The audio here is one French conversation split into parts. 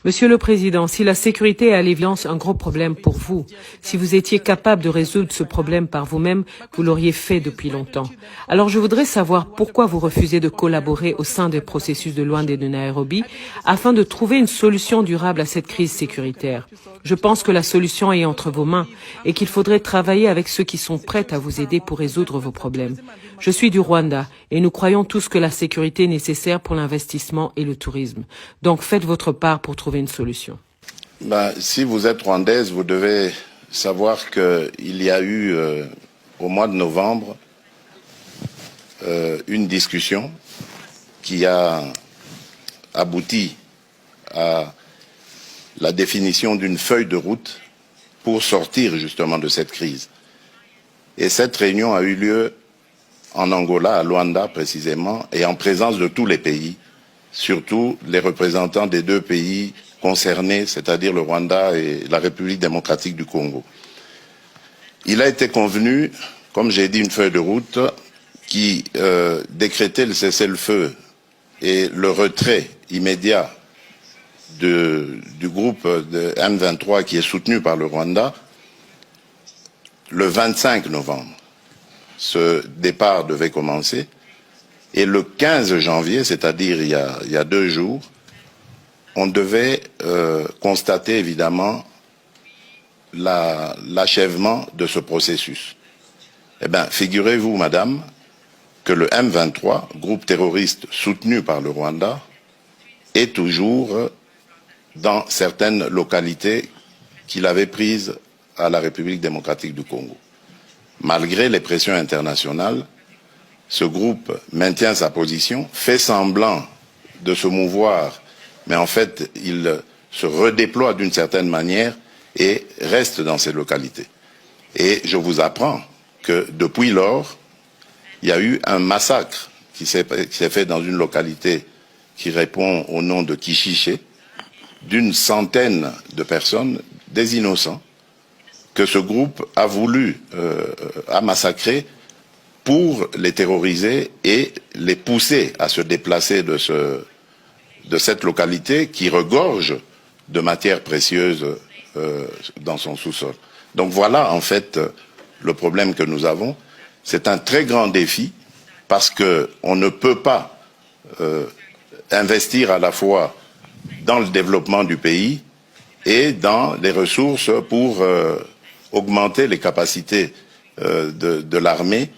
Monsieur le Président, si la sécurité est à l'évidence un gros problème pour vous, si vous étiez capable de résoudre ce problème par vous-même, vous l'auriez fait depuis longtemps. Alors je voudrais savoir pourquoi vous refusez de collaborer au sein des processus de Luanda et de Nairobi afin de trouver une solution durable à cette crise sécuritaire. Je pense que la solution est entre vos mains et qu'il faudrait travailler avec ceux qui sont prêts à vous aider pour résoudre vos problèmes. Je suis du Rwanda et nous croyons tous que la sécurité est nécessaire pour l'investissement et le tourisme. Donc faites votre part pour trouver une solution. Si vous êtes rwandaise, vous devez savoir qu'il y a eu au mois de novembre une discussion qui a abouti à la définition d'une feuille de route pour sortir justement de cette crise. Et cette réunion a eu lieu en Angola, à Luanda précisément, et en présence de tous les pays, surtout les représentants des deux pays concernés, c'est-à-dire le Rwanda et la République démocratique du Congo. Il a été convenu, comme j'ai dit, une feuille de route qui décrétait le cessez-le-feu et le retrait immédiat du groupe de M23 qui est soutenu par le Rwanda le 25 novembre. Ce départ devait commencer et le 15 janvier, c'est-à-dire il y a 2 jours, on devait constater évidemment l'achèvement de ce processus. Eh bien, figurez-vous, madame, que le M23, groupe terroriste soutenu par le Rwanda, est toujours dans certaines localités qu'il avait prises à la République démocratique du Congo. Malgré les pressions internationales, ce groupe maintient sa position, fait semblant de se mouvoir, mais en fait, il se redéploie d'une certaine manière et reste dans ces localités. Et je vous apprends que depuis lors, il y a eu un massacre qui s'est fait dans une localité qui répond au nom de Kishiché, d'une centaine de personnes, des innocents, que ce groupe a voulu massacrer pour les terroriser et les pousser à se déplacer de cette localité qui regorge de matières précieuses dans son sous-sol. Donc voilà en fait le problème que nous avons. C'est un très grand défi parce qu'on ne peut pas investir à la fois dans le développement du pays et dans les ressources pour augmenter les capacités de l'armée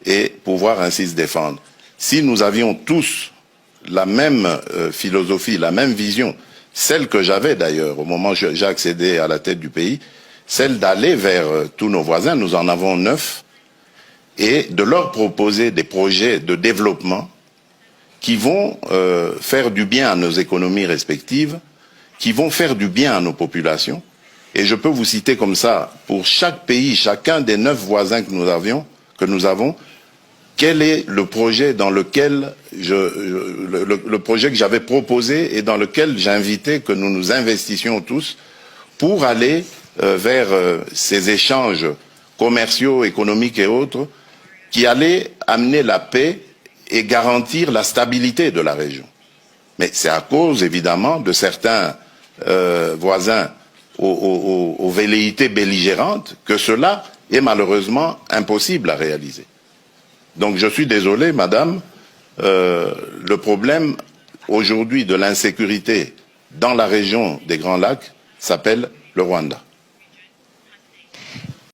et pouvoir ainsi se défendre. Si nous avions tous la même philosophie, la même vision, celle que j'avais d'ailleurs au moment où j'ai accédé à la tête du pays, celle d'aller vers tous nos voisins, nous en avons 9, et de leur proposer des projets de développement qui vont faire du bien à nos économies respectives, qui vont faire du bien à nos populations. Et je peux vous citer comme ça, pour chaque pays, chacun des 9 voisins que nous avons, quel est le projet dans lequel le projet que j'avais proposé et dans lequel j'invitais que nous nous investissions tous pour aller vers ces échanges commerciaux, économiques et autres qui allaient amener la paix et garantir la stabilité de la région. Mais c'est à cause, évidemment, de certains voisins aux velléités belligérantes que cela est malheureusement impossible à réaliser. Donc je suis désolé, madame, le problème aujourd'hui de l'insécurité dans la région des Grands Lacs s'appelle le Rwanda.